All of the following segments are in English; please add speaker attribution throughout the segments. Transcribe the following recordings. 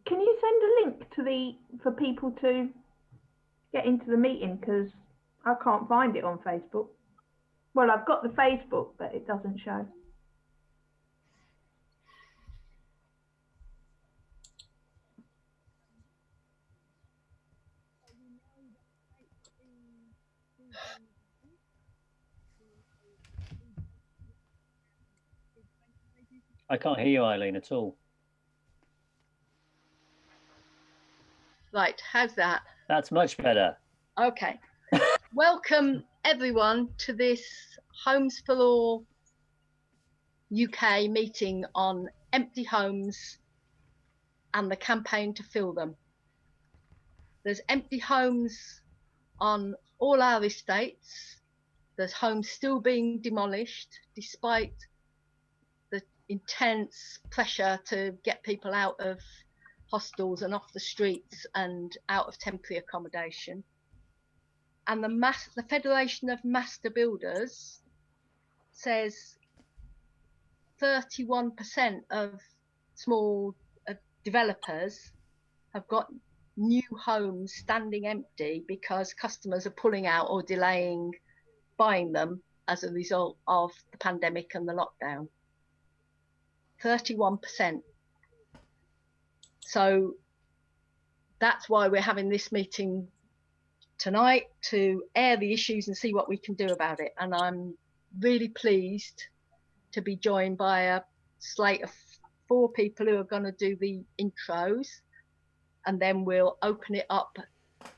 Speaker 1: Can you send a link to for people to get into the meeting? Because I can't find it on Facebook. Well, I've got the Facebook, but it doesn't show.
Speaker 2: I can't hear you, Eileen, at all.
Speaker 3: Right, how's that?
Speaker 2: That's much better.
Speaker 3: Okay. Welcome everyone to this Homes for All UK meeting on empty homes and the campaign to fill them. There's empty homes on all our estates. There's homes still being demolished despite the intense pressure to get people out of hostels and off the streets and out of temporary accommodation. And the Federation of Master Builders says 31% of small developers have got new homes standing empty because customers are pulling out or delaying buying them as a result of the pandemic and the lockdown. 31%. So that's why we're having this meeting tonight, to air the issues and see what we can do about it. And I'm really pleased to be joined by a slate of 4 people who are going to do the intros, and then we'll open it up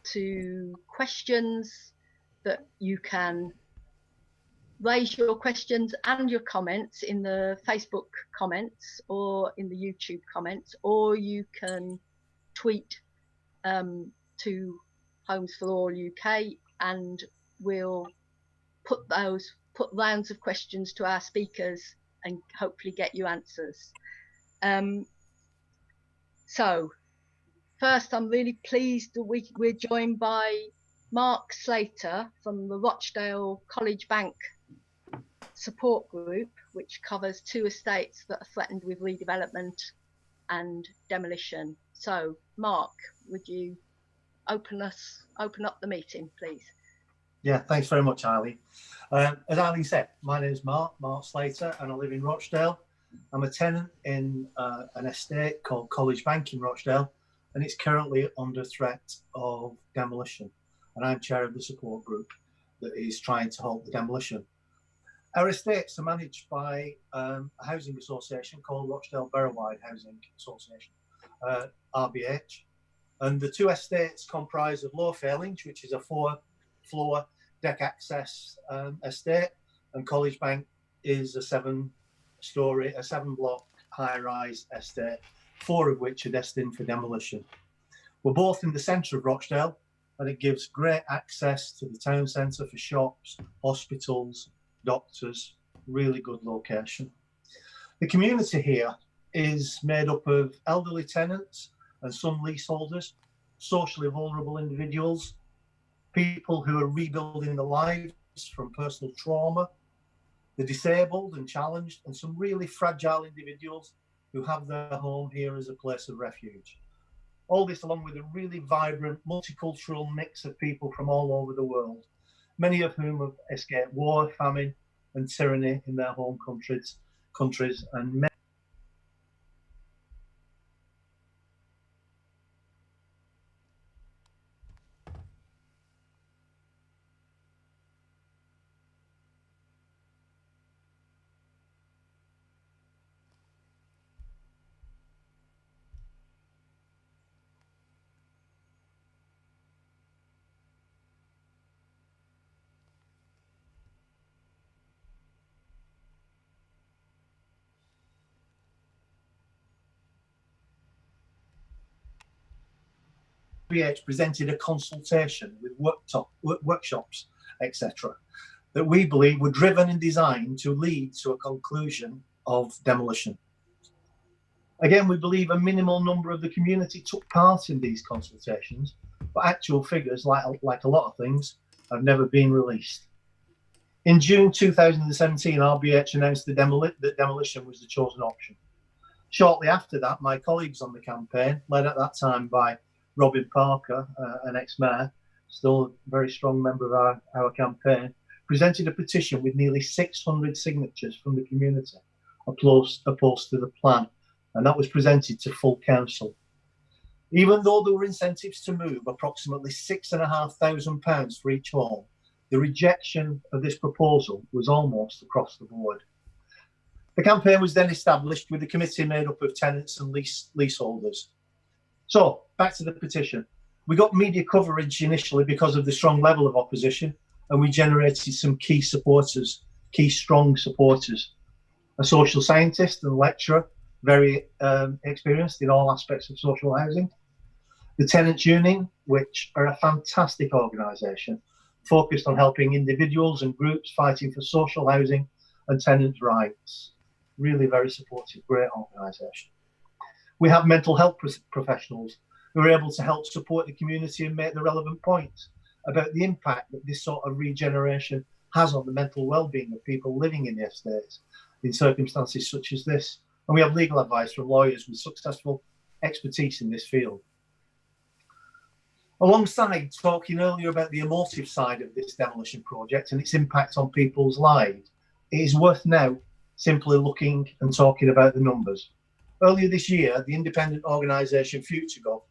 Speaker 3: to questions that you can raise your questions and your comments in the Facebook comments or in the YouTube comments, or you can tweet to Homes for All UK, and we'll put rounds of questions to our speakers and hopefully get you answers. So first, I'm really pleased that we're joined by Mark Slater from the Rochdale College Bank support group, which covers 2 estates that are threatened with redevelopment and demolition. So Mark, would you open up the meeting, please?
Speaker 4: Yeah, thanks very much, Eileen. As Eileen said, my name is Mark Slater, and I live in Rochdale. I'm a tenant in an estate called College Bank in Rochdale, and it's currently under threat of demolition. And I'm chair of the support group that is trying to halt the demolition. Our estates are managed by a housing association called Rochdale Borough-wide Housing Association, RBH. And the 2 estates comprise of Low Fairlinge, which is a 4-floor deck access estate, and College Bank is a 7-block high-rise estate, 4 of which are destined for demolition. We're both in the centre of Rochdale, and it gives great access to the town centre for shops, hospitals, doctors. Really good location. The community here is made up of elderly tenants and some leaseholders, socially vulnerable individuals, people who are rebuilding their lives from personal trauma, the disabled and challenged, and some really fragile individuals who have their home here as a place of refuge. All this along with a really vibrant, multicultural mix of people from all over the world, many of whom have escaped war, famine, and tyranny in their home countries, and many RBH presented a consultation with workshops, etc., that we believe were driven and designed to lead to a conclusion of demolition. Again, we believe a minimal number of the community took part in these consultations, but actual figures, like a lot of things, have never been released. In June 2017, RBH announced that demolition was the chosen option. Shortly after that, my colleagues on the campaign, led at that time by Robin Parker, an ex-mayor, still a very strong member of our campaign, presented a petition with nearly 600 signatures from the community opposed to the plan, and that was presented to full council. Even though there were incentives to move approximately £6,500 for each home, the rejection of this proposal was almost across the board. The campaign was then established with a committee made up of tenants and leaseholders. So, back to the petition. We got media coverage initially because of the strong level of opposition, and we generated some key strong supporters. A social scientist and lecturer, very experienced in all aspects of social housing. The Tenants Union, which are a fantastic organisation, focused on helping individuals and groups fighting for social housing and tenants' rights. Really very supportive, great organisation. We have mental health professionals who are able to help support the community and make the relevant points about the impact that this sort of regeneration has on the mental well-being of people living in the estates in circumstances such as this. And we have legal advice from lawyers with successful expertise in this field. Alongside talking earlier about the emotive side of this demolition project and its impact on people's lives, it is worth now simply looking and talking about the numbers. Earlier this year, the independent organisation FutureGov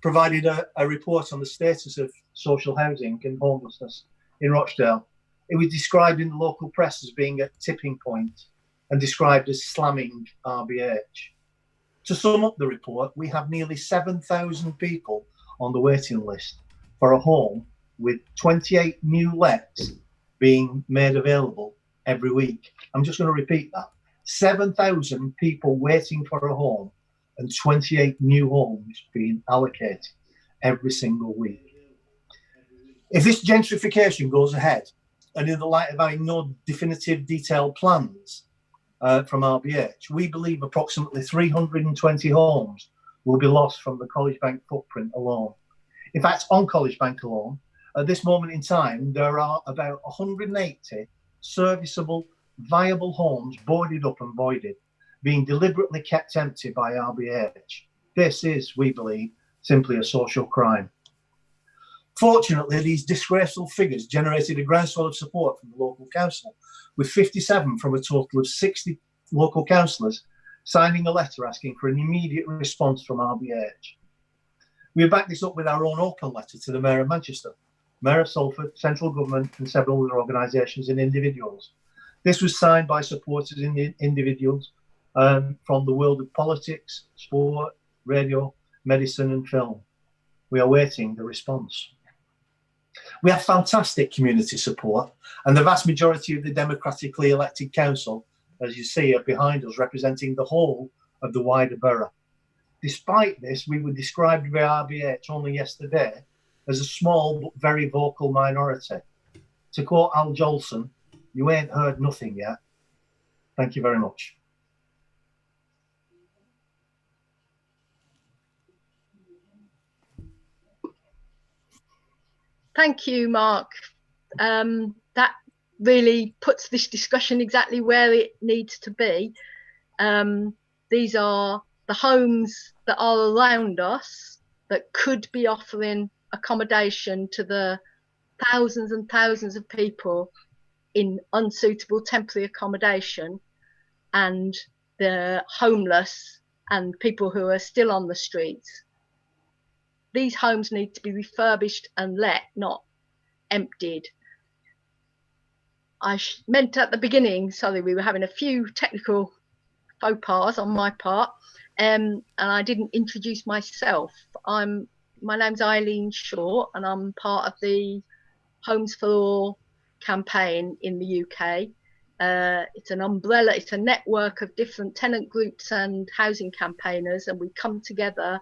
Speaker 4: provided a report on the status of social housing and homelessness in Rochdale. It was described in the local press as being a tipping point and described as slamming RBH. To sum up the report, we have nearly 7,000 people on the waiting list for a home, with 28 new lets being made available every week. I'm just going to repeat that. 7,000 people waiting for a home and 28 new homes being allocated every single week. If this gentrification goes ahead, and in the light of having no definitive detailed plans from RBH, we believe approximately 320 homes will be lost from the College Bank footprint alone. In fact, on College Bank alone, at this moment in time, there are about 180 serviceable, viable homes boarded up and voided, being deliberately kept empty by RBH. This is, we believe, simply a social crime. Fortunately, these disgraceful figures generated a groundswell of support from the local council, with 57 from a total of 60 local councillors signing a letter asking for an immediate response from RBH. We backed this up with our own open letter to the Mayor of Manchester, Mayor of Salford, central government and several other organisations and individuals. This was signed by supporters in individuals from the world of politics, sport, radio, medicine and film. We are waiting the response. We have fantastic community support, and the vast majority of the democratically elected council, as you see, are behind us, representing the whole of the wider borough. Despite this, we were described by RBH only yesterday as a small but very vocal minority. To quote Al Jolson, "You ain't heard nothing yet." Thank you very much.
Speaker 3: Thank you, Mark. That really puts this discussion exactly where it needs to be. These are the homes that are around us that could be offering accommodation to the thousands and thousands of people in unsuitable temporary accommodation, and the homeless and people who are still on the streets. These homes need to be refurbished and let, not emptied. I meant at the beginning, sorry, we were having a few technical faux pas on my part, and I didn't introduce myself. My name's Eileen Shaw, and I'm part of the Homes for All campaign in the UK. It's an umbrella, it's a network of different tenant groups and housing campaigners, and we come together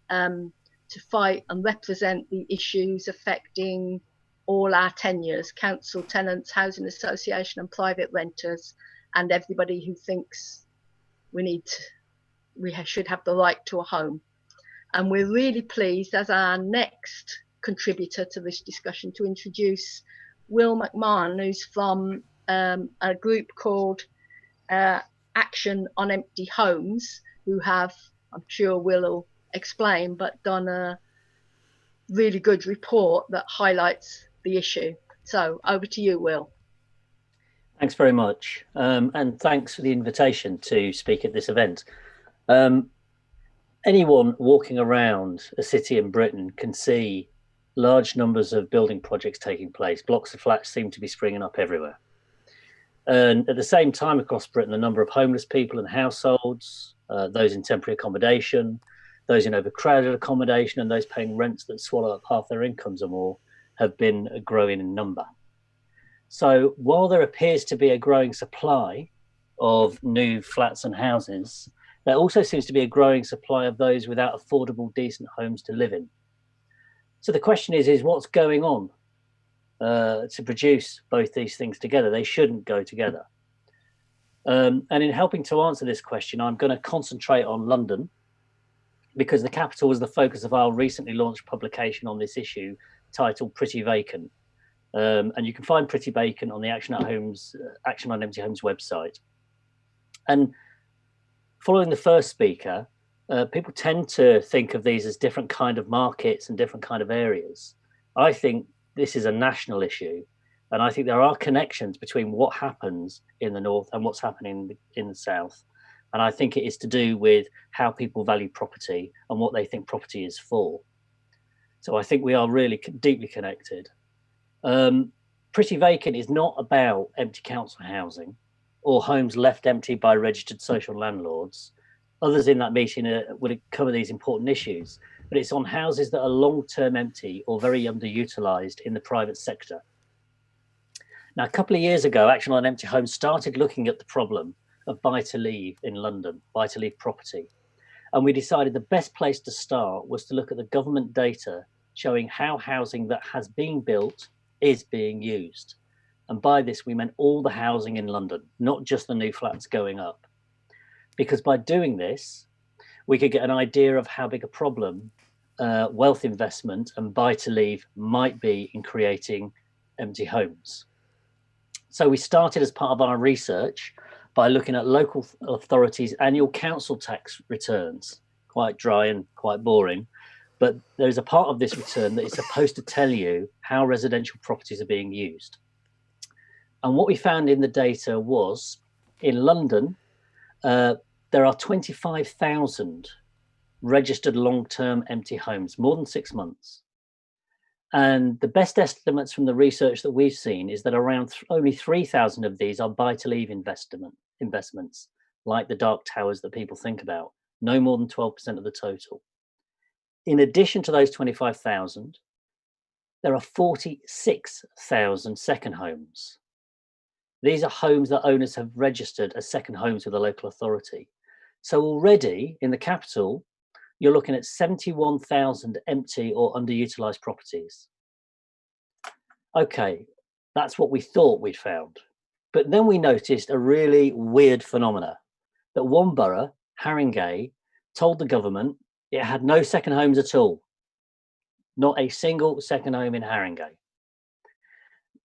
Speaker 3: to fight and represent the issues affecting all our tenures: council, tenants, housing association and private renters, and everybody who thinks we should have the right to a home. And we're really pleased, as our next contributor to this discussion, to introduce Will McMahon, who's from a group called Action on Empty Homes, who have, I'm sure Will explain, but done a really good report that highlights the issue. So over to you, Will.
Speaker 2: Thanks very much. And thanks for the invitation to speak at this event. Anyone walking around a city in Britain can see large numbers of building projects taking place. Blocks of flats seem to be springing up everywhere. And at the same time across Britain, the number of homeless people and households, those in temporary accommodation, those in overcrowded accommodation, and those paying rents that swallow up half their incomes or more, have been growing in number. So while there appears to be a growing supply of new flats and houses, there also seems to be a growing supply of those without affordable, decent homes to live in. So the question is what's going on to produce both these things together? They shouldn't go together. And in helping to answer this question, I'm going to concentrate on London, because the capital was the focus of our recently launched publication on this issue, titled Pretty Vacant. And you can find Pretty Vacant on the Action on Empty Homes website. And following the first speaker, people tend to think of these as different kind of markets and different kind of areas. I think this is a national issue, and I think there are connections between what happens in the north and what's happening in the south. And I think it is to do with how people value property and what they think property is for. So I think we are really deeply connected. Pretty Vacant is not about empty council housing or homes left empty by registered social landlords. Others in that meeting would cover these important issues, but it's on houses that are long-term empty or very underutilised in the private sector. Now, a couple of years ago, Action on Empty Homes started looking at the problem of buy-to-leave in London, buy-to-leave property. And we decided the best place to start was to look at the government data showing how housing that has been built is being used. And by this, we meant all the housing in London, not just the new flats going up. Because by doing this, we could get an idea of how big a problem wealth investment and buy-to-leave might be in creating empty homes. So we started as part of our research by looking at local authorities' annual council tax returns. Quite dry and quite boring, but there's a part of this return that is supposed to tell you how residential properties are being used. And what we found in the data was, in London, there are 25,000 registered long-term empty homes, more than 6 months. And the best estimates from the research that we've seen is that around only 3,000 of these are buy-to-leave investments, like the dark towers that people think about, no more than 12% of the total. In addition to those 25,000, there are 46,000 second homes. These are homes that owners have registered as second homes with a local authority. So already in the capital, you're looking at 71,000 empty or underutilised properties. Okay, that's what we thought we'd found. But then we noticed a really weird phenomena, that one borough, Haringey, told the government it had no second homes at all. Not a single second home in Haringey.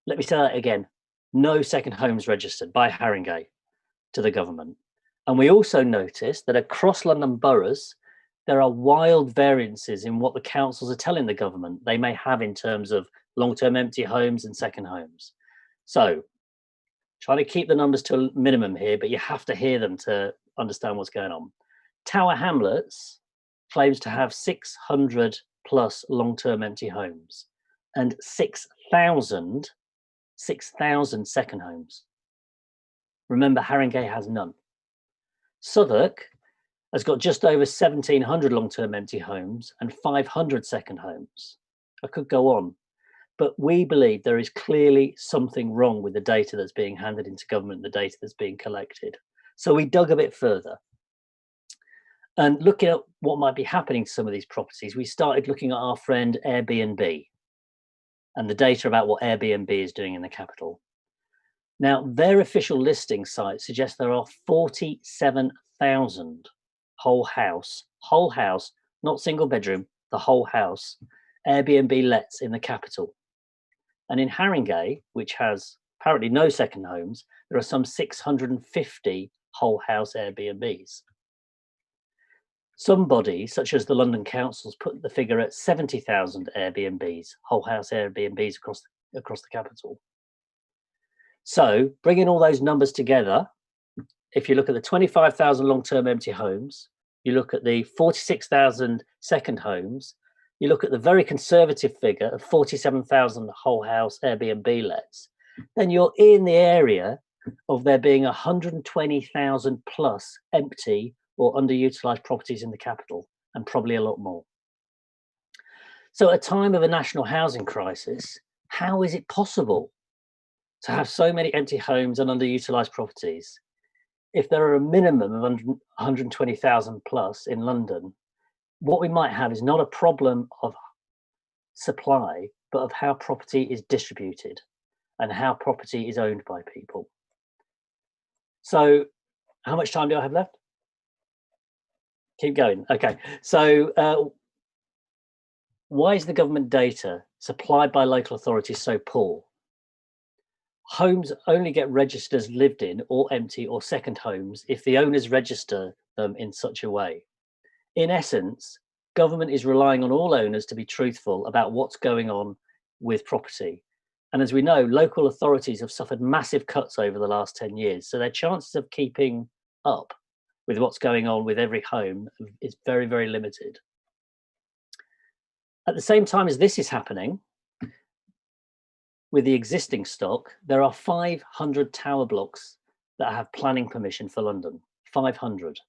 Speaker 2: Let me say that again. No second homes registered by Haringey to the government. And we also noticed that across London boroughs, there are wild variances in what the councils are telling the government they may have in terms of long-term empty homes and second homes. So, trying to keep the numbers to a minimum here, but you have to hear them to understand what's going on. Tower Hamlets claims to have 600 plus long-term empty homes and 6,000 second homes. Remember, Haringey has none. Southwark has got just over 1,700 long-term empty homes and 500 second homes. I could go on, but we believe there is clearly something wrong with the data that's being handed into government, the data that's being collected. So we dug a bit further. And looking at what might be happening to some of these properties, we started looking at our friend Airbnb and the data about what Airbnb is doing in the capital. Now, their official listing site suggests there are 47,000 whole house, not single bedroom, the whole house, Airbnb lets in the capital. And in Haringey, which has apparently no second homes, there are some 650 whole house Airbnbs. Some bodies, such as the London Council's, put the figure at 70,000 Airbnbs, whole house Airbnbs across the capital. So bringing all those numbers together, if you look at the 25,000 long-term empty homes, you look at the 46,000 second homes, you look at the very conservative figure of 47,000 whole house Airbnb lets, then you're in the area of there being 120,000 plus empty or underutilized properties in the capital, and probably a lot more. So at a time of a national housing crisis, how is it possible to have so many empty homes and underutilized properties if there are a minimum of 120,000 plus in London? What we might have is not a problem of supply, but of how property is distributed and how property is owned by people. So how much time do I have left? Keep going. Okay. So why is the government data supplied by local authorities so poor? Homes only get registered as lived in or empty or second homes if the owners register them in such a way. In essence, government is relying on all owners to be truthful about what's going on with property. And as we know, local authorities have suffered massive cuts over the last 10 years. So their chances of keeping up with what's going on with every home is very, very limited. At the same time as this is happening, with the existing stock, there are 500 tower blocks that have planning permission for London, 500.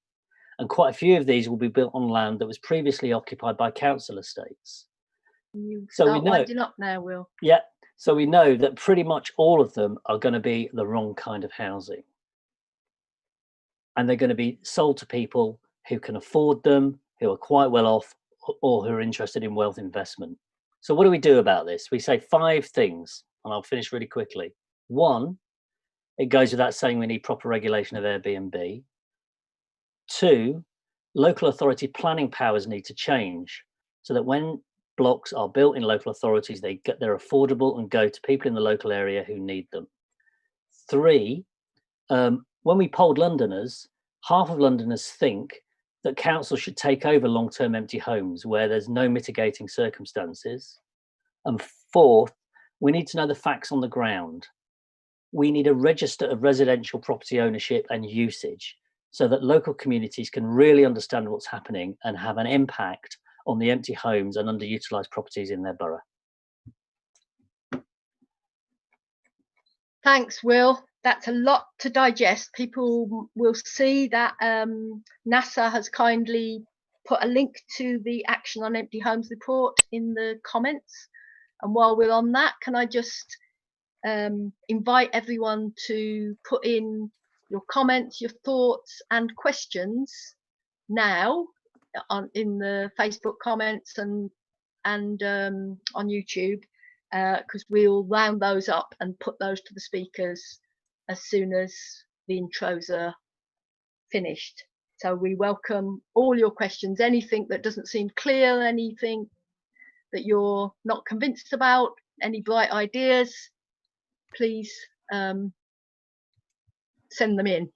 Speaker 2: And quite a few of these will be built on land that was previously occupied by council estates.
Speaker 3: So we know, winding up now, Will.
Speaker 2: Yeah, so we know that pretty much all of them are going to be the wrong kind of housing. And they're going to be sold to people who can afford them, who are quite well off, or who are interested in wealth investment. So what do we do about this? We say 5 things, and I'll finish really quickly. 1, it goes without saying we need proper regulation of Airbnb. 2, local authority planning powers need to change so that when blocks are built in local authorities, they're affordable and go to people in the local area who need them. 3, when we polled Londoners, half of Londoners think that council should take over long-term empty homes where there's no mitigating circumstances. And 4th, we need to know the facts on the ground. We need a register of residential property ownership and usage so that local communities can really understand what's happening and have an impact on the empty homes and underutilised properties in their borough.
Speaker 3: Thanks, Will. That's a lot to digest. People will see that NASA has kindly put a link to the Action on Empty Homes report in the comments. And while we're on that, can I just invite everyone to put in your comments, your thoughts and questions now in the Facebook comments and on YouTube, because we'll round those up and put those to the speakers as soon as the intros are finished. So we welcome all your questions, anything that doesn't seem clear, anything that you're not convinced about, any bright ideas, please send them in.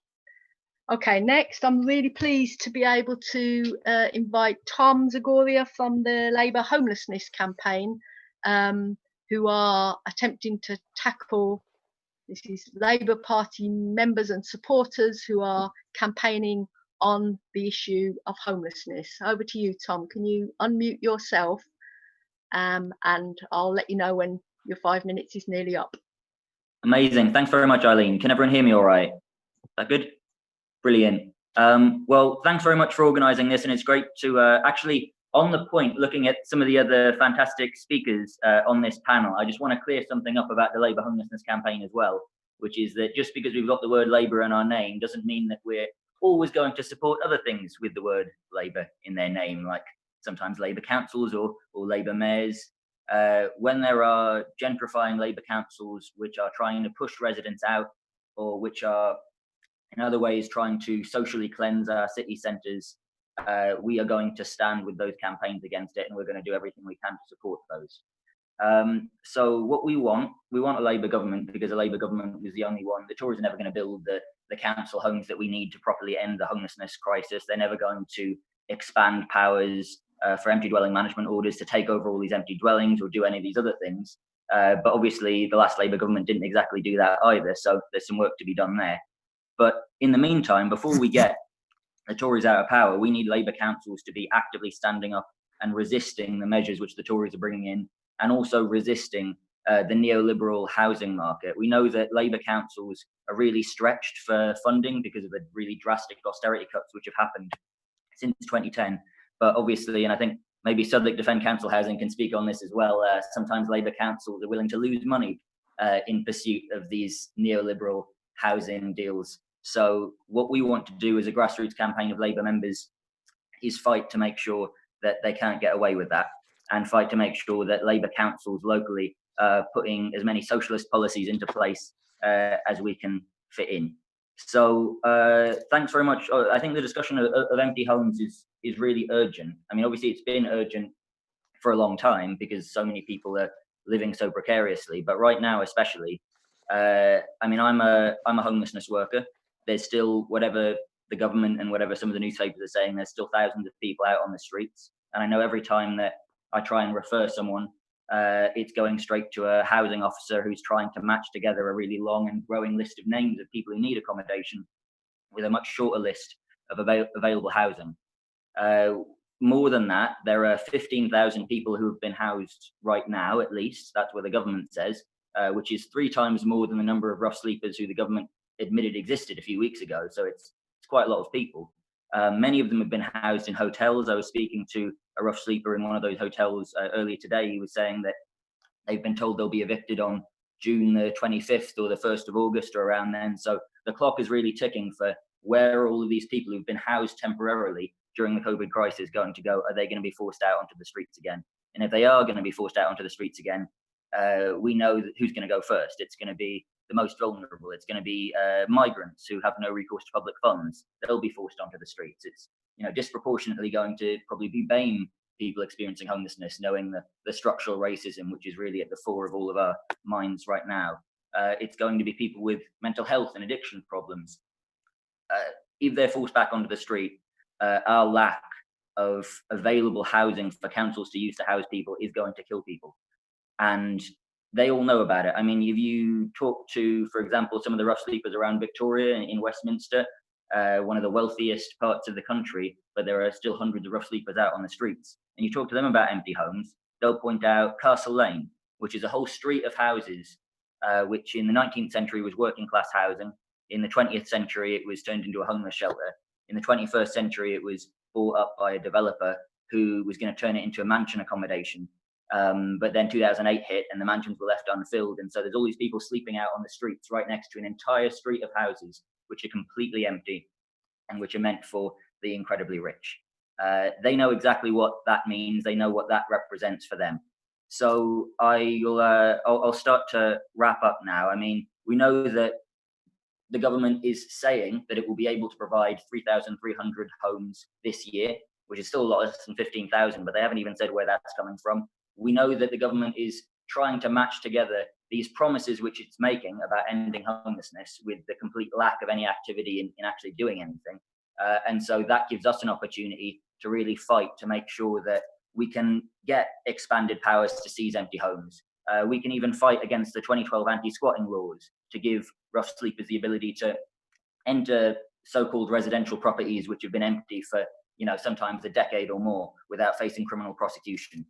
Speaker 3: Okay, next, I'm really pleased to be able to invite Tom Zagoria from the Labour Homelessness Campaign, who are attempting to tackle, this is Labour Party members and supporters who are campaigning on the issue of homelessness. Over to you, Tom. Can you unmute yourself? And I'll let you know when your 5 minutes is nearly up.
Speaker 5: Amazing. Thanks very much, Eileen. Can everyone hear me all right? Is that good? Brilliant. Well, thanks very much for organising this, and it's great to actually, on the point, looking at some of the other fantastic speakers on this panel, I just want to clear something up about the Labour Homelessness Campaign as well, which is that just because we've got the word Labour in our name doesn't mean that we're always going to support other things with the word Labour in their name, like sometimes Labour councils or Labour mayors. When there are gentrifying Labour councils which are trying to push residents out, or which are in other ways trying to socially cleanse our city centres, we are going to stand with those campaigns against it, and we're going to do everything we can to support those. So what we want a Labour government, because a Labour government was the only one. The Tories are never going to build the council homes that we need to properly end the homelessness crisis. They're never going to expand powers for empty dwelling management orders to take over all these empty dwellings or do any of these other things. But obviously the last Labour government didn't exactly do that either. So there's some work to be done there. But in the meantime, before we get the Tories out of power, we need Labour councils to be actively standing up and resisting the measures which the Tories are bringing in, and also resisting the neoliberal housing market. We know that Labour councils are really stretched for funding because of the really drastic austerity cuts which have happened since 2010. But obviously, and I think maybe Southwark Defend Council Housing can speak on this as well, sometimes Labour councils are willing to lose money in pursuit of these neoliberal housing deals. So what we want to do as a grassroots campaign of Labour members is fight to make sure that they can't get away with that, and fight to make sure that Labour councils locally are putting as many socialist policies into place as we can fit in. So thanks very much. I think the discussion of empty homes is really urgent. I mean, obviously it's been urgent for a long time because so many people are living so precariously, but right now especially, I mean, I'm a homelessness worker. There's still, whatever the government and whatever some of the newspapers are saying, there's still thousands of people out on the streets. And I know every time that I try and refer someone, it's going straight to a housing officer who's trying to match together a really long and growing list of names of people who need accommodation with a much shorter list of available housing. More than that, there are 15,000 people who have been housed right now, at least. That's what the government says, which is 3 times more than the number of rough sleepers who the government admitted existed a few weeks ago. So it's quite a lot of people. Many of them have been housed in hotels. I was speaking to a rough sleeper in one of those hotels earlier today. He was saying that they've been told they'll be evicted on June the 25th or the 1st of August or around then. So the clock is really ticking for where are all of these people who've been housed temporarily during the COVID crisis going to go? Are they going to be forced out onto the streets again? And if they are going to be forced out onto the streets again, we know that who's going to go first. It's going to be the most vulnerable. It's going to be migrants who have no recourse to public funds. They'll be forced onto the streets. It's, you know, disproportionately going to probably be BAME people experiencing homelessness, knowing the structural racism, which is really at the fore of all of our minds right now. It's going to be people with mental health and addiction problems. If they're forced back onto the street, our lack of available housing for councils to use to house people is going to kill people. And they all know about it. I mean, if you talk to, for example, some of the rough sleepers around Victoria in Westminster, one of the wealthiest parts of the country, but there are still hundreds of rough sleepers out on the streets, and you talk to them about empty homes, they'll point out Castle Lane, which is a whole street of houses, which in the 19th century was working class housing. In the 20th century, it was turned into a homeless shelter. In the 21st century, it was bought up by a developer who was going to turn it into a mansion accommodation. But then 2008 hit and the mansions were left unfilled. And so there's all these people sleeping out on the streets right next to an entire street of houses, which are completely empty and which are meant for the incredibly rich. They know exactly what that means. They know what that represents for them. So I'll start to wrap up now. I mean, we know that the government is saying that it will be able to provide 3,300 homes this year, which is still a lot less than 15,000, but they haven't even said where that's coming from. We know that the government is trying to match together these promises which it's making about ending homelessness with the complete lack of any activity in actually doing anything. And so that gives us an opportunity to really fight to make sure that we can get expanded powers to seize empty homes. We can even fight against the 2012 anti-squatting laws to give rough sleepers the ability to enter so-called residential properties which have been empty for, you know, sometimes a decade or more without facing criminal prosecution.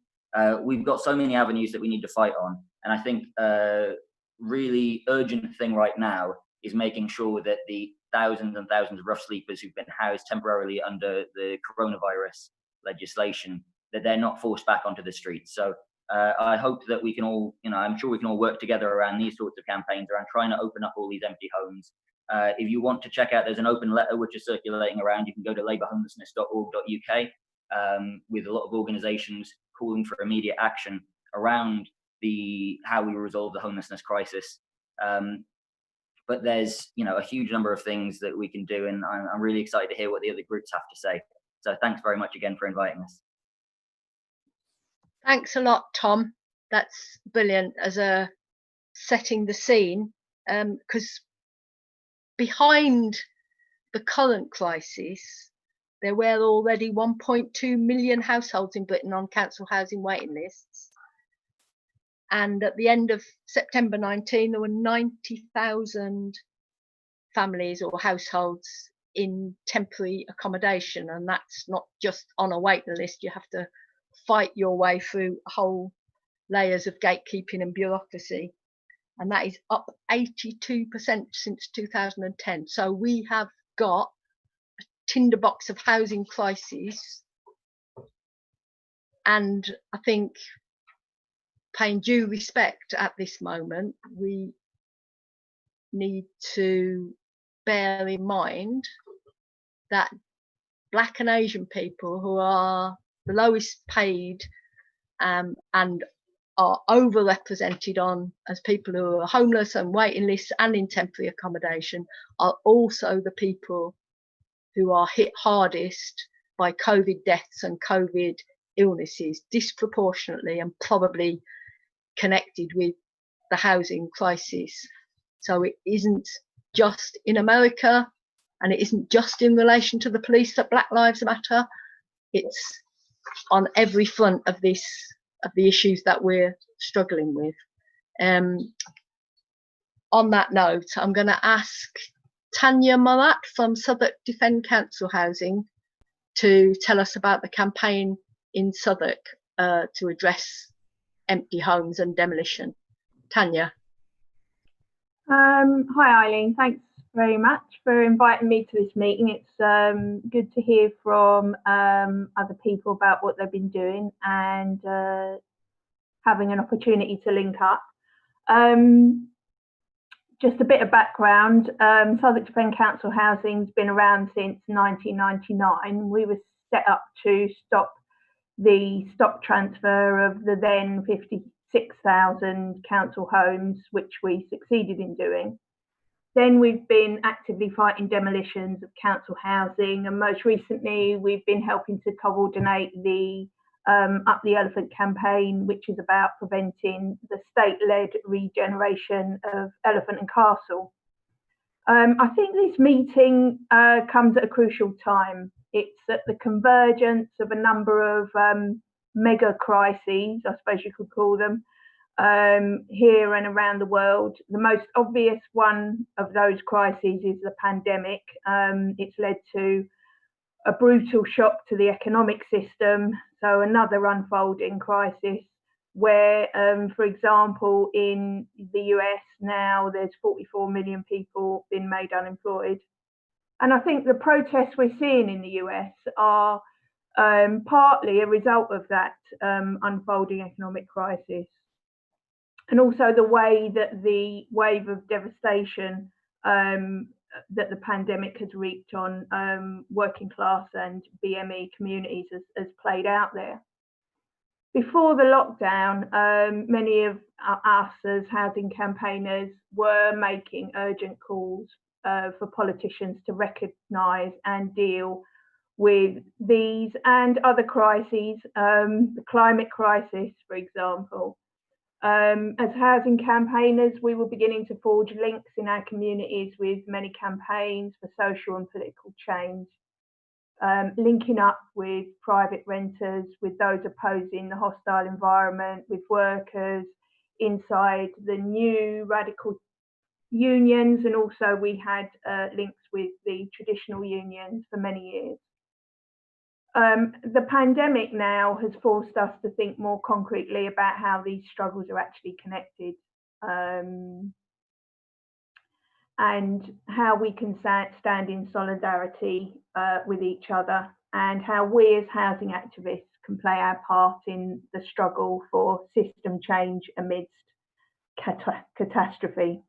Speaker 5: We've got so many avenues that we need to fight on, and I think a really urgent thing right now is making sure that the thousands and thousands of rough sleepers who've been housed temporarily under the coronavirus legislation, that they're not forced back onto the streets. So I hope that we can all, you know, I'm sure we can all work together around these sorts of campaigns, around trying to open up all these empty homes. If you want to check out, there's an open letter which is circulating around. You can go to labourhomelessness.org.uk with a lot of organisations calling for immediate action around how we resolve the homelessness crisis. But there's, you know, a huge number of things that we can do, and I'm really excited to hear what the other groups have to say. So thanks very much again for inviting us.
Speaker 3: Thanks a lot, Tom. that's brilliant as a setting the scene, because behind the current crisis, there were already 1.2 million households in Britain on council housing waiting lists. And at the end of September 19, there were 90,000 families or households in temporary accommodation. And that's not just on a waiting list. You have to fight your way through whole layers of gatekeeping and bureaucracy. And that is up 82% since 2010. So we have got a tinderbox of housing crises. And I think, paying due respect at this moment, we need to bear in mind that Black and Asian people, who are the lowest paid and are overrepresented on as people who are homeless and waiting lists and in temporary accommodation, are also the people who are hit hardest by COVID deaths and COVID illnesses, disproportionately and probably connected with the housing crisis. So it isn't just in America, and it isn't just in relation to the police that Black Lives Matter. It's on every front of the issues that we're struggling with. On that note, I'm going to ask Tanya Murat from Southwark Defend Council Housing to tell us about the campaign in Southwark to address empty homes and demolition. Tanya.
Speaker 1: Hi Eileen, thanks very much for inviting me to this meeting. It's good to hear from other people about what they've been doing and having an opportunity to link up. Just a bit of background, Southwark Defend Council Housing's been around since 1999. We were set up to stop the stock transfer of the then 56,000 council homes, which we succeeded in doing. Then we've been actively fighting demolitions of council housing, and most recently we've been helping to coordinate the Up the Elephant campaign, which is about preventing the state-led regeneration of Elephant and Castle. I think this meeting comes at a crucial time. It's at the convergence of a number of mega crises, I suppose you could call them, here and around the world. The most obvious one of those crises is the pandemic. It's led to a brutal shock to the economic system, so another unfolding crisis where, for example, in the US now there's 44 million people been made unemployed. And I think the protests we're seeing in the US are partly a result of that unfolding economic crisis. And also the way that the wave of devastation that the pandemic has wreaked on working class and BME communities has played out there. Before the lockdown, many of us as housing campaigners were making urgent calls for politicians to recognise and deal with these and other crises, the climate crisis, for example. As housing campaigners, we were beginning to forge links in our communities with many campaigns for social and political change, linking up with private renters, with those opposing the hostile environment, with workers inside the new radical unions, and also we had links with the traditional unions for many years. The pandemic now has forced us to think more concretely about how these struggles are actually connected, and how we can stand in solidarity with each other, and how we as housing activists can play our part in the struggle for system change amidst catastrophe.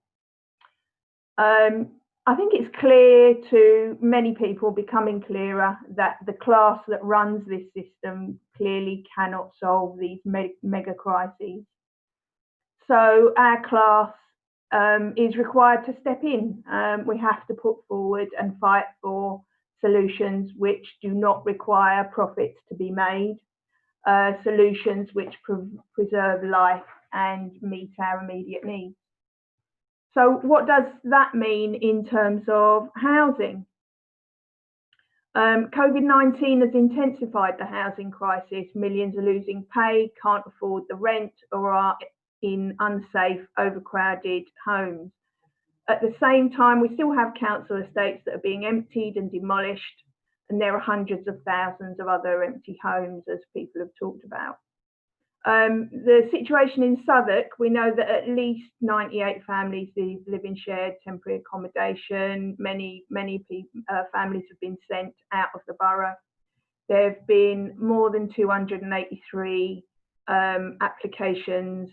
Speaker 1: I think it's clear to many people, becoming clearer, that the class that runs this system clearly cannot solve these mega crises. So our class is required to step in. We have to put forward and fight for solutions which do not require profits to be made, solutions which preserve life and meet our immediate needs. So what does that mean in terms of housing? COVID-19 has intensified the housing crisis. Millions are losing pay, can't afford the rent, or are in unsafe, overcrowded homes. At the same time, we still have council estates that are being emptied and demolished, and there are hundreds of thousands of other empty homes, as people have talked about. The situation in Southwark, we know that at least 98 families live in shared temporary accommodation. Many families have been sent out of the borough. There have been more than 283 applications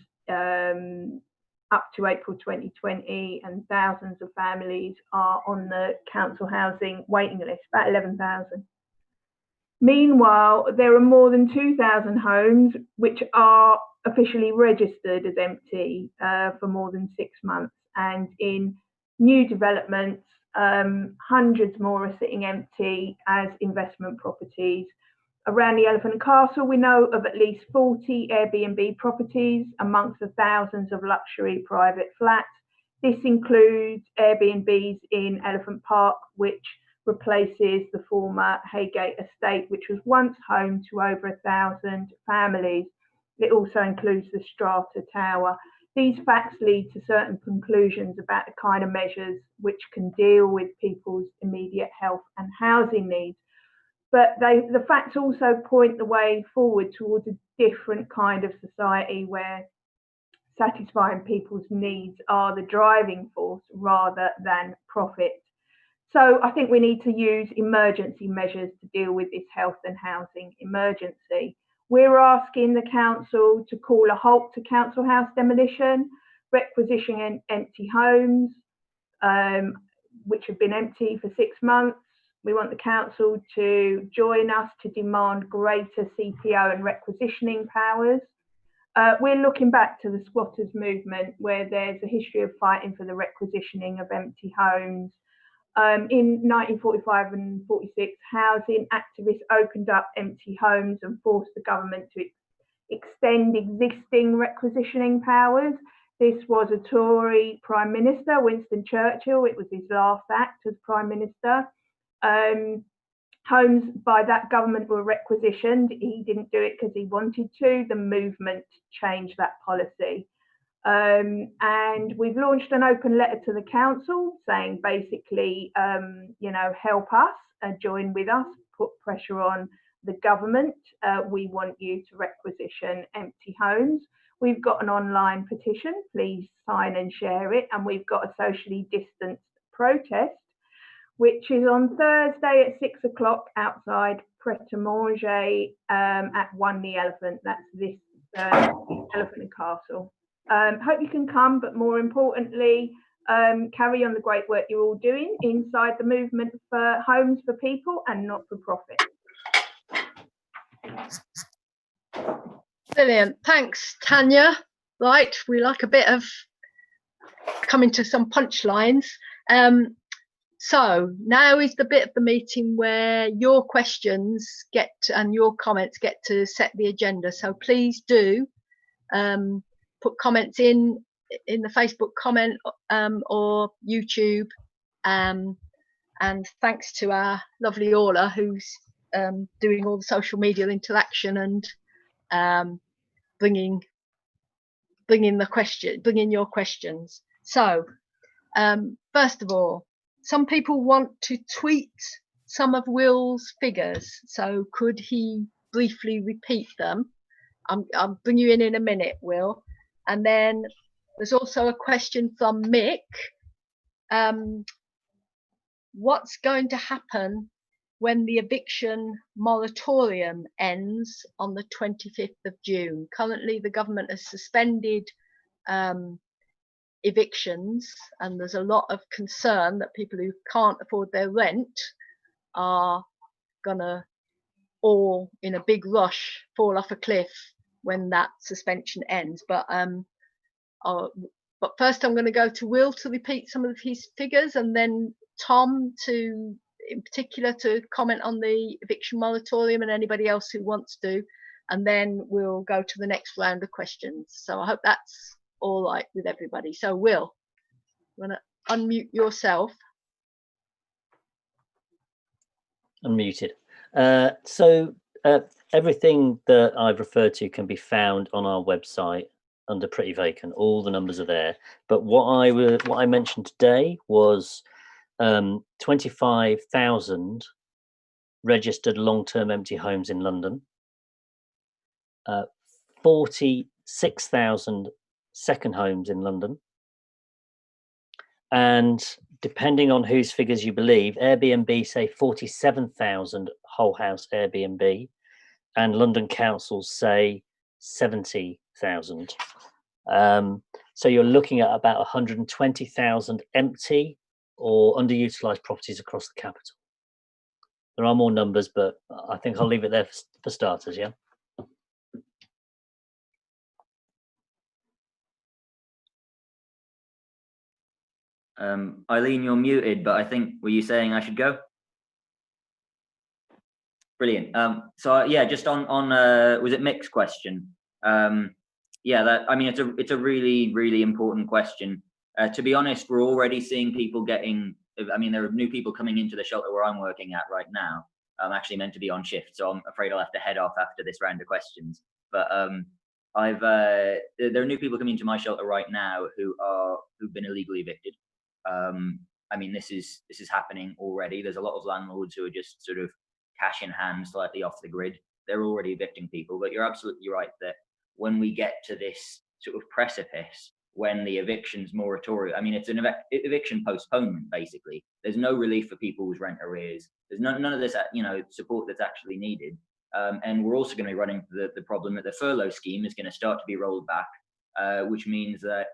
Speaker 1: up to April 2020, and thousands of families are on the council housing waiting list, about 11,000. Meanwhile, there are more than 2,000 homes which are officially registered as empty for more than 6 months. And in new developments, hundreds more are sitting empty as investment properties. Around the Elephant and Castle, we know of at least 40 Airbnb properties amongst the thousands of luxury private flats. This includes Airbnbs in Elephant Park, which replaces the former Haygate estate, which was once home to over 1,000 families. It also includes the Strata Tower. These facts lead to certain conclusions about the kind of measures which can deal with people's immediate health and housing needs. But the facts also point the way forward towards a different kind of society where satisfying people's needs are the driving force rather than profit. So I think we need to use emergency measures to deal with this health and housing emergency. We're asking the council to call a halt to council house demolition, requisitioning empty homes, which have been empty for 6 months. We want the council to join us to demand greater CPO and requisitioning powers. We're looking back to the squatters movement, where there's a history of fighting for the requisitioning of empty homes. In 1945 and 46, housing activists opened up empty homes and forced the government to extend existing requisitioning powers. This was a Tory Prime Minister, Winston Churchill. It was his last act as Prime Minister. Homes by that government were requisitioned. He didn't do it because he wanted to. The movement changed that policy. And we've launched an open letter to the council saying basically, help us, join with us, put pressure on the government. We want you to requisition empty homes. We've got an online petition, please sign and share it. And we've got a socially distanced protest, which is on Thursday at 6 o'clock outside Pret a Manger at One the Elephant. That's this Elephant and Castle. Hope you can come, but more importantly, carry on the great work you're all doing inside the movement for homes for people and not for profit.
Speaker 3: Brilliant. Thanks, Tanya. Right, we like a bit of coming to some punchlines. So now is the bit of the meeting where your questions and your comments get to set the agenda. So please do put comments in the Facebook comment or YouTube. And thanks to our lovely Orla, who's doing all the social media interaction and bringing your questions. So first of all, some people want to tweet some of Will's figures. So could he briefly repeat them? I'll bring you in a minute, Will. And then there's also a question from Mick. What's going to happen when the eviction moratorium ends on the 25th of June? Currently, the government has suspended evictions, and there's a lot of concern that people who can't afford their rent are gonna all in a big rush fall off a cliff when that suspension ends. But first I'm going to go to Will to repeat some of his figures, and then Tom in particular to comment on the eviction moratorium, and anybody else who wants to. and then we'll go to the next round of questions. So I hope that's all right with everybody. So Will, you want to unmute yourself?
Speaker 2: Unmuted. Everything that I've referred to can be found on our website under Pretty Vacant. All the numbers are there. But what I mentioned today was 25,000 registered long-term empty homes in London, 46,000 second homes in London, and depending on whose figures you believe, Airbnb say 47,000 whole house Airbnb, and London councils say 70,000. So you're looking at about 120,000 empty or underutilized properties across the capital. There are more numbers, but I think I'll leave it there for starters, yeah?
Speaker 5: Eileen, you're muted, but I think, were you saying I should go? Brilliant. So yeah, just on was it Mick's question? Yeah, I mean, it's a really, really important question. To be honest, we're already seeing people getting, I mean, there are new people coming into the shelter where I'm working at right now. I'm actually meant to be on shift, so I'm afraid I'll have to head off after this round of questions. But there are new people coming into my shelter right now who've been illegally evicted. I mean, this is happening already. There's a lot of landlords who are just sort of cash in hand, slightly off the grid. They're already evicting people. But you're absolutely right that when we get to this sort of precipice, when the evictions moratorium, I mean, it's an eviction postponement, basically. There's no relief for people whose rent arrears. There's none of this, support that's actually needed. And we're also going to be running the problem that the furlough scheme is going to start to be rolled back, which means that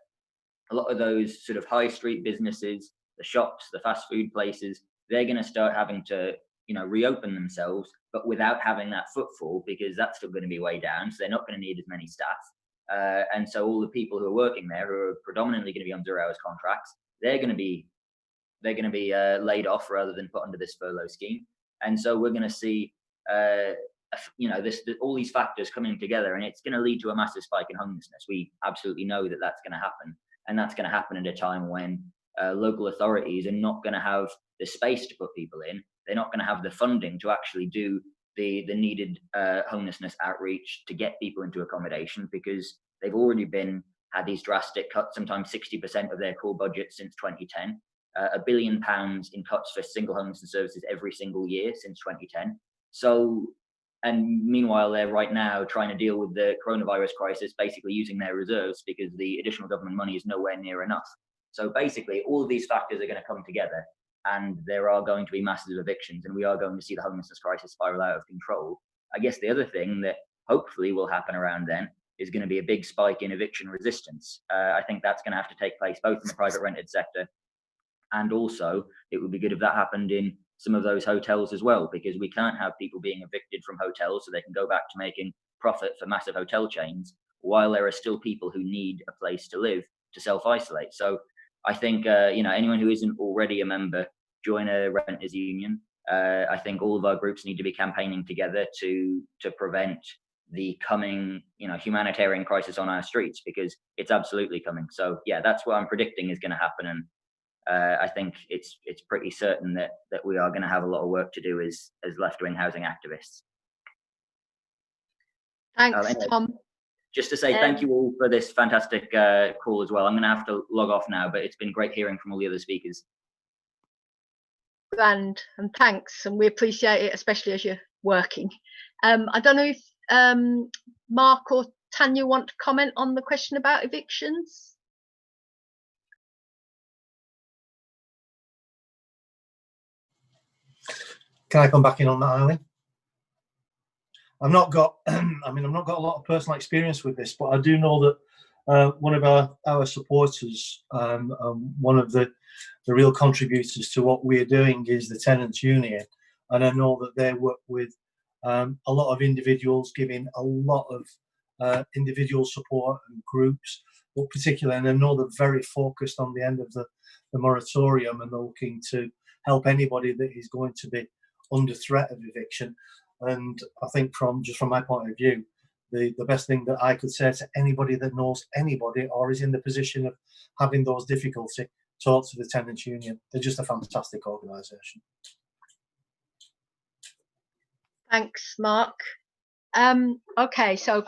Speaker 5: a lot of those sort of high street businesses, the shops, the fast food places, they're going to start having to, reopen themselves, but without having that footfall, because that's still going to be way down. So they're not going to need as many staff. And so all the people who are working there, who are predominantly going to be on 0 hours contracts, they're going to be laid off rather than put under this furlough scheme. And so we're going to see, all these factors coming together, and it's going to lead to a massive spike in homelessness. We absolutely know that that's going to happen. And that's going to happen at a time when local authorities are not going to have the space to put people in. They're not going to have the funding to actually do the needed homelessness outreach to get people into accommodation, because they've already had these drastic cuts, sometimes 60% of their core budget since 2010, £1 billion in cuts for single homelessness services every single year since 2010. So, and meanwhile, they're right now trying to deal with the coronavirus crisis, basically using their reserves because the additional government money is nowhere near enough. So basically, all of these factors are going to come together, and there are going to be massive evictions, and we are going to see the homelessness crisis spiral out of control. I guess the other thing that hopefully will happen around then is going to be a big spike in eviction resistance. I think that's going to have to take place both in the private rented sector, and also it would be good if that happened in some of those hotels as well, because we can't have people being evicted from hotels so they can go back to making profit for massive hotel chains while there are still people who need a place to live to self-isolate. So I think, anyone who isn't already a member, join a renters union. I think all of our groups need to be campaigning together to prevent the coming, humanitarian crisis on our streets, because it's absolutely coming. So yeah, that's what I'm predicting is going to happen. And I think it's pretty certain that we are going to have a lot of work to do as left-wing housing activists.
Speaker 3: Thanks,
Speaker 5: anyway,
Speaker 3: Tom.
Speaker 5: Just to say thank you all for this fantastic call as well. I'm going to have to log off now, but it's been great hearing from all the other speakers.
Speaker 3: And thanks, and we appreciate it, especially as you're working. I don't know if Mark or Tanya want to comment on the question about evictions.
Speaker 4: Can I come back in on that, Eileen? I've not got a lot of personal experience with this, but I do know that one of our supporters, one of the real contributors to what we're doing is the Tenants Union, and I know that they work with a lot of individuals, giving a lot of individual support and groups, but particularly, and I know they're very focused on the end of the moratorium, and they're looking to help anybody that is going to be under threat of eviction. And I think from my point of view, the best thing that I could say to anybody that knows anybody or is in the position of having those difficulty, talk to the tenants union. They're just a fantastic organisation.
Speaker 3: Thanks, Mark. Okay, so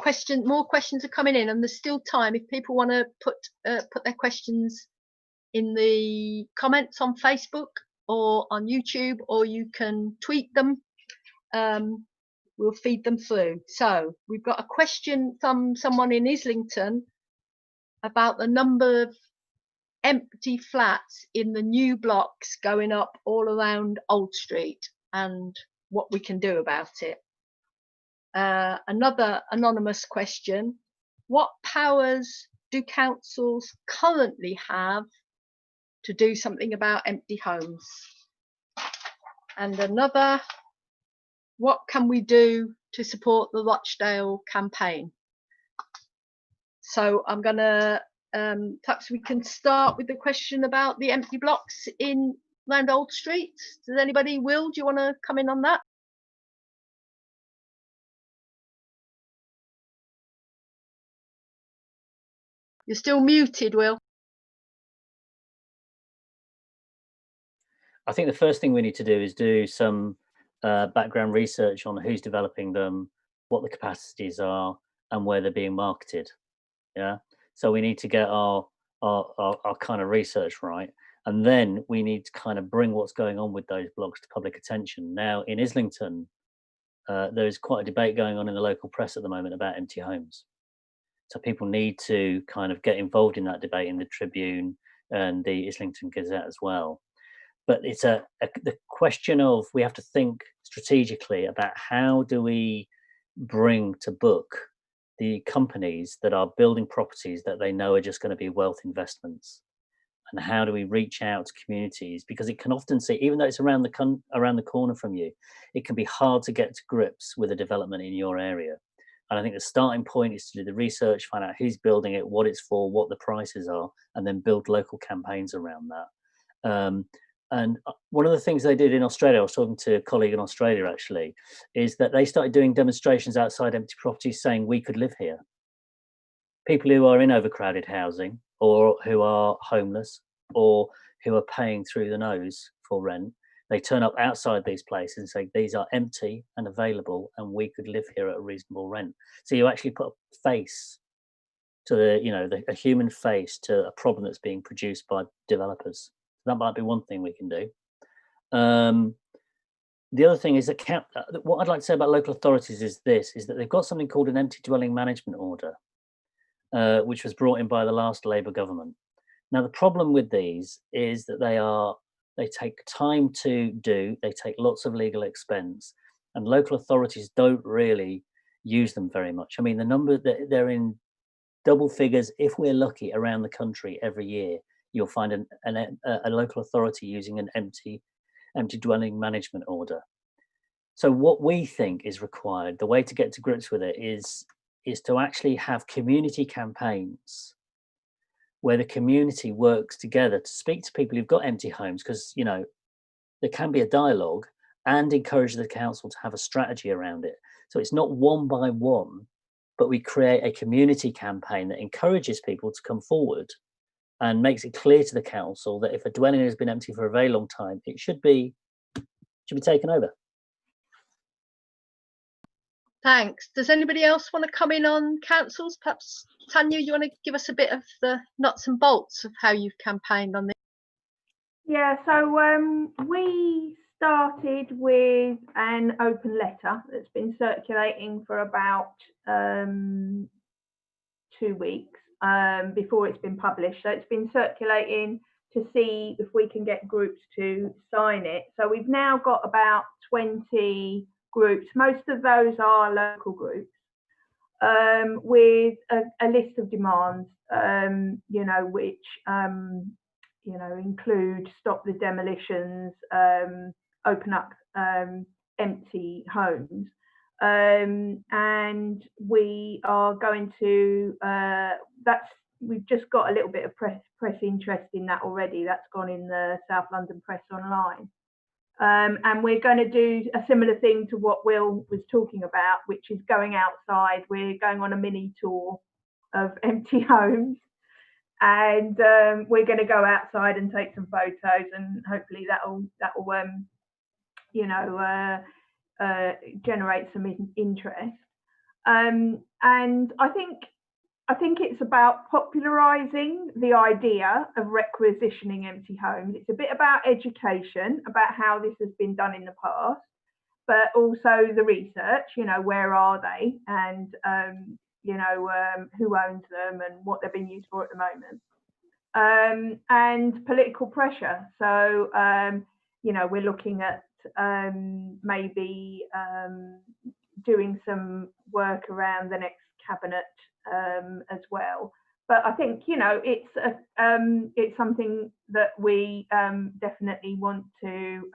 Speaker 3: more questions are coming in, and there's still time if people want to put their questions in the comments on Facebook or on YouTube, or you can tweet them. We'll feed them through. So we've got a question from someone in Islington about the number of empty flats in the new blocks going up all around Old Street and what we can do about it. Another anonymous question: what powers do councils currently have to do something about empty homes? And another: what can we do to support the Rochdale campaign? So I'm gonna perhaps we can start with the question about the empty blocks in around Old Street. Does anybody, Will, do you want to come in on that? You're still muted, Will.
Speaker 2: I think the first thing we need to do is do some background research on who's developing them, what the capacities are, and where they're being marketed. Yeah. So we need to get our kind of research right, and then we need to kind of bring what's going on with those blocks to public attention. Now, in Islington, there is quite a debate going on in the local press at the moment about empty homes. So people need to kind of get involved in that debate in the Tribune and the Islington Gazette as well. But it's the question of, we have to think strategically about how do we bring to book the companies that are building properties that they know are just going to be wealth investments, and how do we reach out to communities, because it can often see, even though it's around the corner from you, it can be hard to get to grips with a development in your area. And I think the starting point is to do the research, find out who's building it, what it's for, what the prices are, and then build local campaigns around that. And one of the things they did in Australia, I was talking to a colleague in Australia actually, is that they started doing demonstrations outside empty properties saying we could live here. People who are in overcrowded housing, or who are homeless, or who are paying through the nose for rent, they turn up outside these places and say these are empty and available and we could live here at a reasonable rent. So you actually put a face to a human face to a problem that's being produced by developers. That might be one thing we can do. The other thing is that what I'd like to say about local authorities is that they've got something called an empty dwelling management order, which was brought in by the last Labour government. Now, the problem with these is that they take time to do, they take lots of legal expense, and local authorities don't really use them very much. I mean, the number that they're in double figures, if we're lucky, around the country every year. You'll find a local authority using an empty dwelling management order. So what we think is required, the way to get to grips with it is to actually have community campaigns where the community works together to speak to people who've got empty homes, because there can be a dialogue, and encourage the council to have a strategy around it. So it's not one by one, but we create a community campaign that encourages people to come forward and makes it clear to the council that if a dwelling has been empty for a very long time, it should be taken over.
Speaker 3: Thanks. Does anybody else want to come in on councils? Perhaps Tanya, you want to give us a bit of the nuts and bolts of how you've campaigned on this?
Speaker 1: Yeah, so we started with an open letter that's been circulating for about 2 weeks. Before it's been published. So it's been circulating to see if we can get groups to sign it. So we've now got about 20 groups. Most of those are local groups, with a list of demands, which include stop the demolitions, open up empty homes. And we are going to we've just got a little bit of press interest in that already. That's gone in the South London Press Online. And we're going to do a similar thing to what Will was talking about, which is going outside. We're going on a mini tour of empty homes, and we're going to go outside and take some photos, and hopefully that'll generate some interest. And I think it's about popularising the idea of requisitioning empty homes. It's a bit about education, about how this has been done in the past, but also the research, where are they, and, who owns them and what they're being used for at the moment. And political pressure. So, we're looking at maybe doing some work around the next cabinet as well. But I think it's something that we definitely want to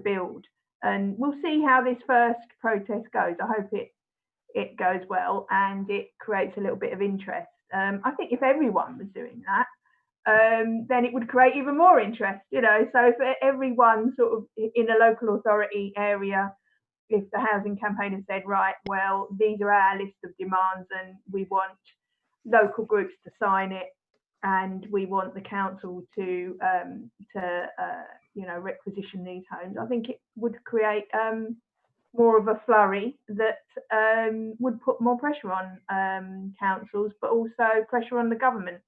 Speaker 1: build, and we'll see how this first protest goes. I hope it goes well and it creates a little bit of interest. I think if everyone was doing that, then it would create even more interest. So if everyone sort of in a local authority area, if the housing campaign has said, right, well, these are our list of demands and we want local groups to sign it, and we want the council to requisition these homes, I think it would create more of a flurry that would put more pressure on councils, but also pressure on the government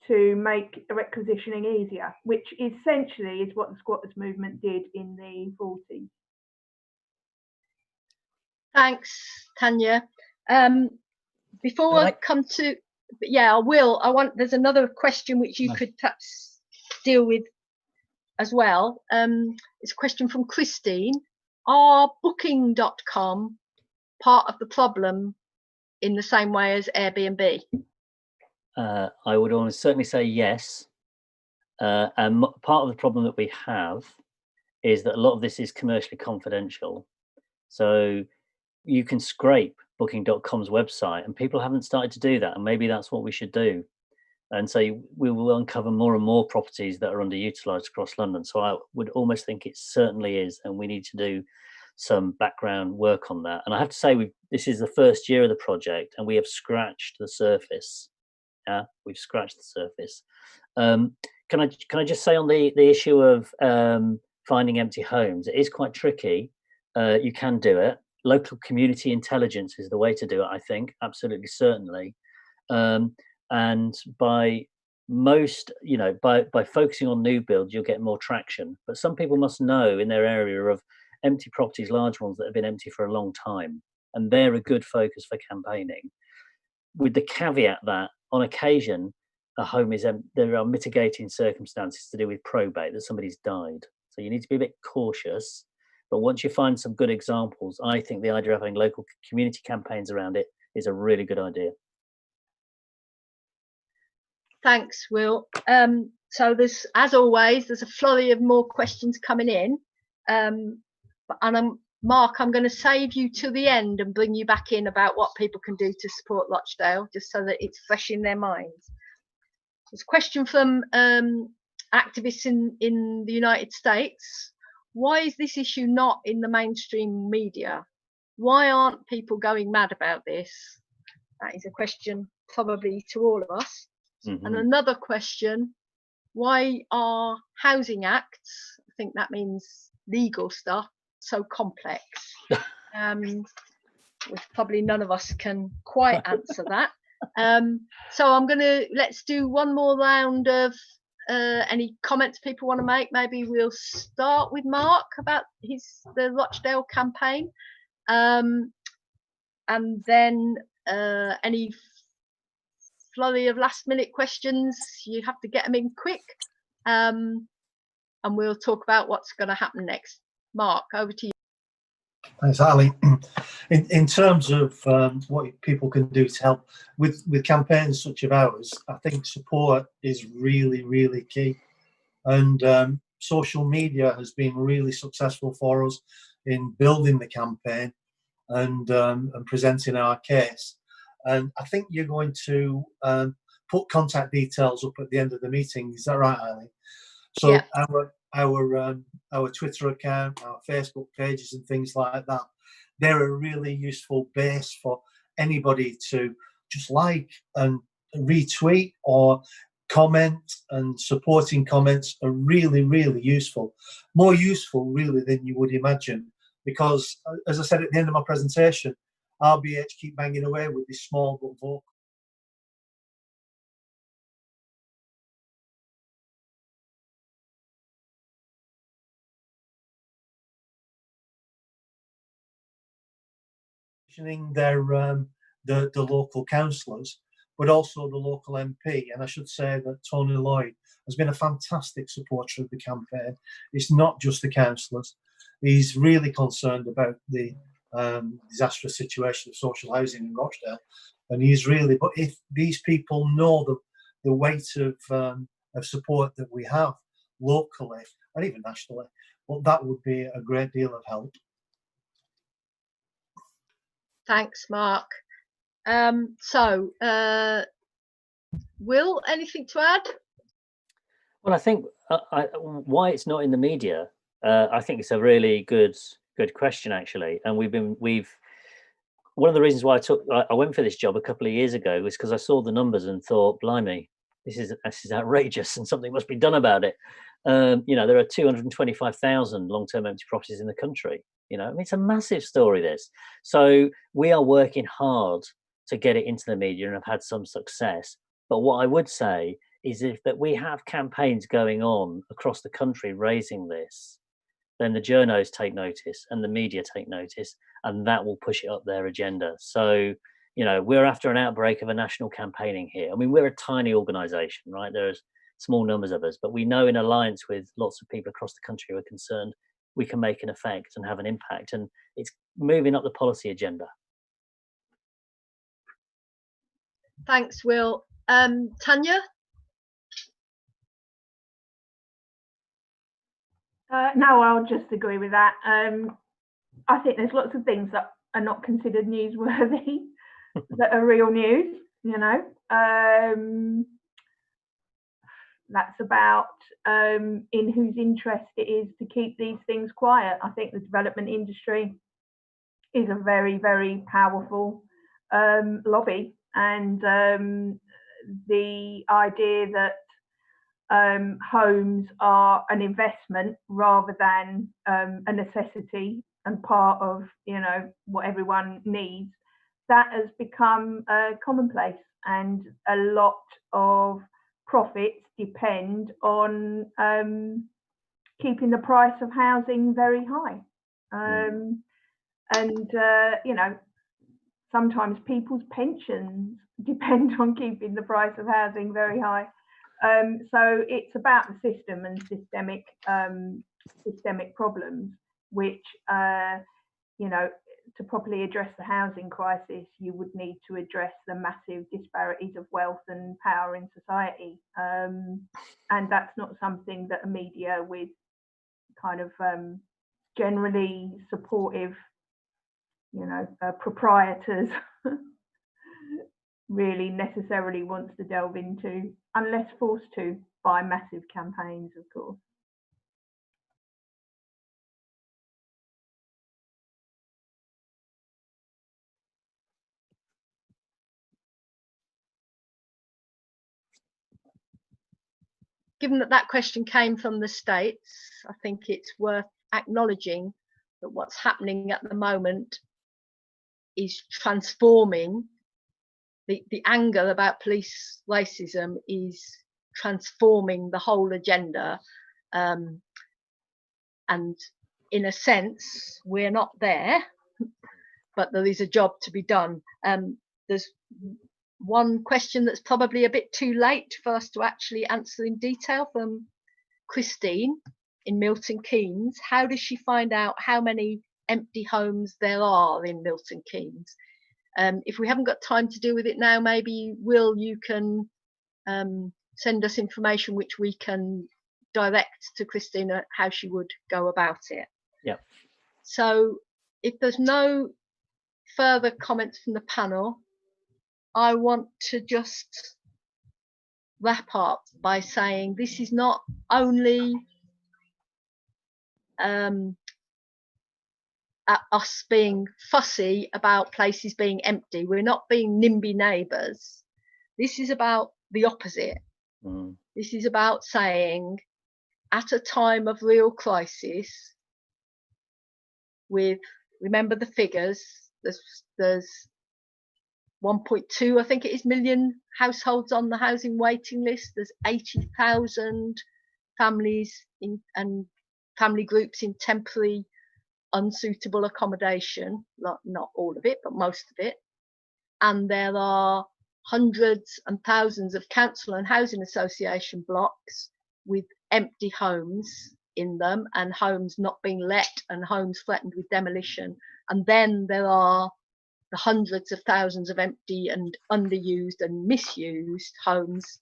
Speaker 1: to make requisitioning easier, which essentially is what the squatters movement did in the 40s.
Speaker 3: Thanks, Tanya. Before I come to, I will. There's another question which you could perhaps deal with as well. It's a question from Christine. Are Booking.com part of the problem in the same way as Airbnb?
Speaker 2: I would almost certainly say yes. And part of the problem that we have is that a lot of this is commercially confidential. So you can scrape Booking.com's website, and people haven't started to do that. And maybe that's what we should do. And so we will uncover more and more properties that are underutilized across London. So I would almost think it certainly is. And we need to do some background work on that. And I have to say, this is the first year of the project, and we have scratched the surface. Yeah, we've scratched the surface. Can I just say on the issue of finding empty homes, it is quite tricky. You can do it. Local community intelligence is the way to do it, I think, absolutely, certainly. And by focusing on new builds, you'll get more traction. But some people must know in their area of empty properties, large ones that have been empty for a long time, and they're a good focus for campaigning. With the caveat that on occasion, a home is there are mitigating circumstances to do with probate, that somebody's died. So you need to be a bit cautious. But once you find some good examples, I think the idea of having local community campaigns around it is a really good idea.
Speaker 3: Thanks, Will. So as always, there's a flurry of more questions coming in. Mark, I'm going to save you to the end and bring you back in about what people can do to support Rochdale, just so that it's fresh in their minds. There's a question from activists in the United States. Why is this issue not in the mainstream media? Why aren't people going mad about this? That is a question probably to all of us. Mm-hmm. And another question, why are housing acts, I think that means legal stuff, so complex? Which probably none of us can quite answer that. So let's do one more round of any comments people want to make. Maybe we'll start with Mark about the Rochdale campaign, and then any flurry of last minute questions, you have to get them in quick, and we'll talk about what's going to happen next. Mark, over to you.
Speaker 4: Thanks, Ali. In terms of what people can do to help with campaigns such as ours, I think support is really, really key. And social media has been really successful for us in building the campaign and presenting our case. And I think you're going to put contact details up at the end of the meeting. Is that right, Ali? So yeah. our Twitter account, our Facebook pages, and things like that. They're a really useful base for anybody to just like and retweet or comment, and supporting comments are really, really useful. More useful, really, than you would imagine. Because, as I said at the end of my presentation, RBH keep banging away with this small but vocal. Their the local councillors, but also the local MP. And I should say that Tony Lloyd has been a fantastic supporter of the campaign. It's not just the councillors. He's really concerned about the disastrous situation of social housing in Rochdale, and he's really. But if these people know the weight of support that we have locally and even nationally, well, that would be a great deal of help.
Speaker 3: Thanks, Mark. Will, anything to add?
Speaker 2: Well, I think why it's not in the media, I think it's a really good question, actually. And we've one of the reasons why I went for this job a couple of years ago was because I saw the numbers and thought, blimey, this is outrageous, and something must be done about it. You know, there are 225,000 long-term empty properties in the country. You know, I mean, it's a massive story, this. So we are working hard to get it into the media and have had some success. But what I would say is that we have campaigns going on across the country raising this, then the journos take notice and the media take notice, and that will push it up their agenda. So, you know, we're after an outbreak of a national campaigning here. I mean, we're a tiny organisation, right? There's small numbers of us, but we know in alliance with lots of people across the country who are concerned, we can make an effect and have an impact, and it's moving up the policy agenda.
Speaker 3: Thanks, Will. Tanya?
Speaker 1: No, I'll just agree with that. I think there's lots of things that are not considered newsworthy that are real news, you know. That's about in whose interest it is to keep these things quiet. I think the development industry is a very, very powerful lobby, and the idea that homes are an investment rather than a necessity and part of, you know, what everyone needs, that has become commonplace, and a lot of profits depend on keeping the price of housing very high. You know, sometimes people's pensions depend on keeping the price of housing very high. So it's about the system and systemic problems, which, you know, to properly address the housing crisis, you would need to address the massive disparities of wealth and power in society. And that's not something that a media with kind of generally supportive, you know, proprietors really necessarily wants to delve into, unless forced to by massive campaigns, of course.
Speaker 3: Given that that question came from the States, I think it's worth acknowledging that what's happening at the moment is transforming. The anger about police racism is transforming the whole agenda, and in a sense we're not there, but there is a job to be done. There's one question that's probably a bit too late for us to actually answer in detail, from Christine in Milton Keynes. How does she find out how many empty homes there are in Milton Keynes? If we haven't got time to deal with it now, maybe Will, you can send us information which we can direct to Christina how she would go about it.
Speaker 2: Yeah.
Speaker 3: So if there's no further comments from the panel, I want to just wrap up by saying this is not only at us being fussy about places being empty. We're not being NIMBY neighbours. This is about the opposite. This is about saying, at a time of real crisis, with, remember the figures, there's 1.2, I think it is, million households on the housing waiting list. There's 80,000 families and family groups in temporary unsuitable accommodation, not all of it, but most of it. And there are hundreds and thousands of council and housing association blocks with empty homes in them, and homes not being let, and homes threatened with demolition. And then there are the hundreds of thousands of empty and underused and misused homes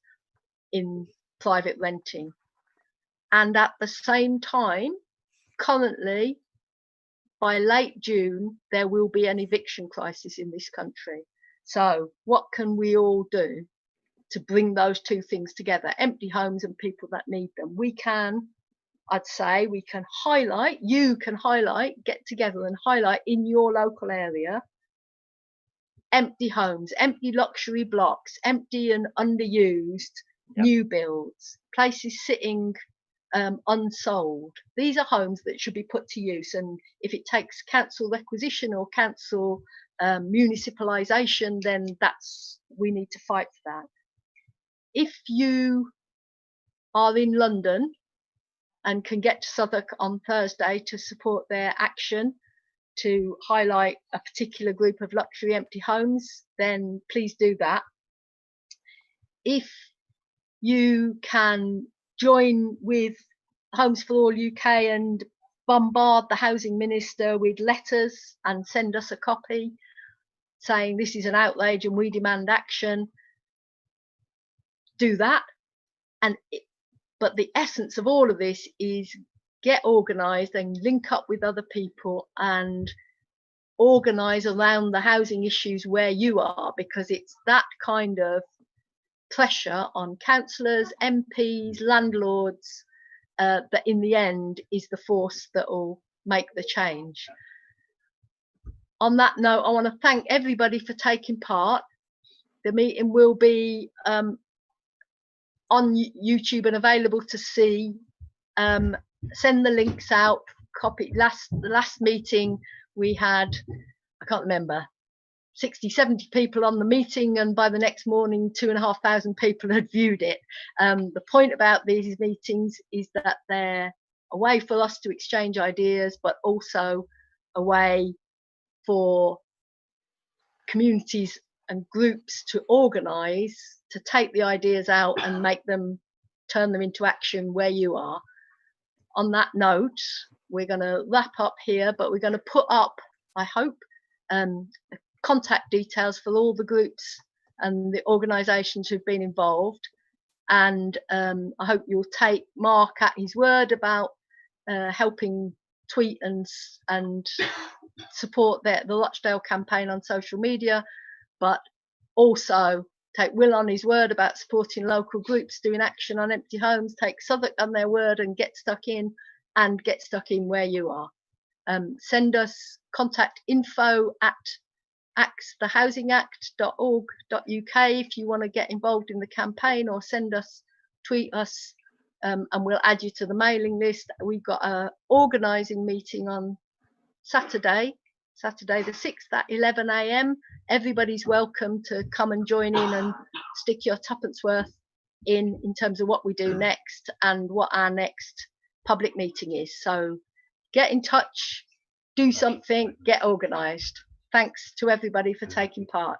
Speaker 3: in private renting. And at the same time, currently, by late June, there will be an eviction crisis in this country. So what can we all do to bring those two things together, empty homes and people that need them? We can, I'd say, we can highlight, you can highlight, get together and highlight in your local area, empty homes, empty luxury blocks, empty and underused new builds, places sitting unsold. These are homes that should be put to use, and if it takes council requisition or council municipalisation, then we need to fight for that. If you are in London and can get to Southwark on Thursday to support their action to highlight a particular group of luxury empty homes, then please do that. If you can join with Homes for All UK and bombard the housing minister with letters and send us a copy saying this is an outrage and we demand action, do that. But the essence of all of this is get organised and link up with other people and organise around the housing issues where you are, because it's that kind of pressure on councillors, MPs, landlords, that in the end is the force that will make the change. On that note, I want to thank everybody for taking part. The meeting will be on YouTube and available to see. Send the links out. Copy. The last meeting we had, I can't remember, 60, 70 people on the meeting, and by the next morning 2,500 people had viewed it. The point about these meetings is that they're a way for us to exchange ideas, but also a way for communities and groups to organise, to take the ideas out and make them, turn them into action where you are. On that note, we're going to wrap up here, but we're going to put up, I hope, contact details for all the groups and the organisations who've been involved, and I hope you'll take Mark at his word about helping tweet and support the Rochdale campaign on social media, but also take Will on his word about supporting local groups doing action on empty homes. Take Southwark on their word and get stuck in, and get stuck in where you are. Send us contact info@thehousingact.org.uk if you want to get involved in the campaign, or tweet us, and we'll add you to the mailing list. We've got a organising meeting on Saturday the 6th at 11 AM. Everybody's welcome to come and join in and stick your tuppence worth in terms of what we do next and what our next public meeting is. So get in touch, do something, get organised. Thanks to everybody for taking part.